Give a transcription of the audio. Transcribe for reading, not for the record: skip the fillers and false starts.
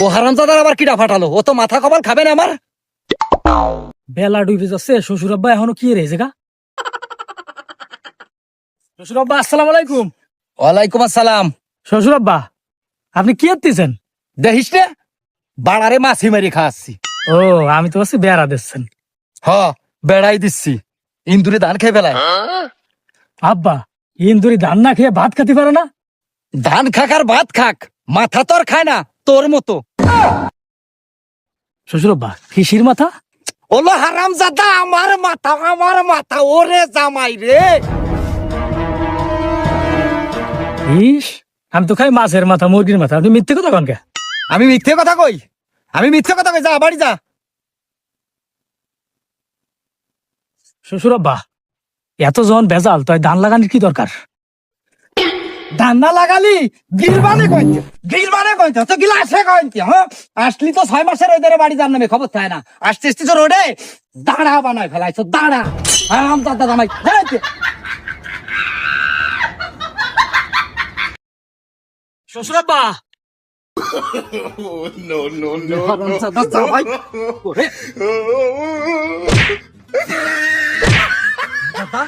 ও হারামজাদার আবার কিডা ফাটালো? ও তো মাথা কপাল খাবে না আমার। বেলা ডুবে যাচ্ছে, শ্বশুর আব্বা এখনো কি রে জায়গা? শ্বশুর আব্বা আসসালাম আলাইকুম। ওয়ালাইকুম আসসালাম। শ্বশুর আব্বা আপনি কি করতেছেন? দেখিস রে, বাড়ারে মাছি মারি খাওয়াচ্ছি। ও আমি তো বলছি বেড়া দিচ্ছেন। হ, বেড়াই দিচ্ছি। ইন্দুরে ধান খেয়ে ফেলায়। আব্বা ইন্দুরি ধান না খেয়ে ভাত খেতে পারে না? ধান খাক আর ভাত খাক, মাথা তোর খায় না তোর মতো। শ্বশুর আব্বা কিসির মাথা? ওলো হারামজাদা, আমার মাথা ওরে জামাই রে। ইস আমি তো খাই মাছের মাথা, মুরগির মাথা, আপনি মিথ্যে কথা কন কে? আমি মিথ্যে কথা কই? যা বাড়ি যা। শ্বশুর আব্বা এত যখন ভেজাল তো ধান লাগানোর কি দরকার? ধান না লাগালি গিলবানে কইতে তো গিলাসে কইতে। হ্যাঁ, আসলি তো 6 মাসের ওদের বাড়ি যার নামে খবর থাকে না। আসছিস তো রোডে দাঁড়া বানায় ফেলাইছো, দাঁড়া। হারামজাদা জামাই যাইতে। শ্বশুর আব্বা হারামজাদা জামাই ওরে। দাদা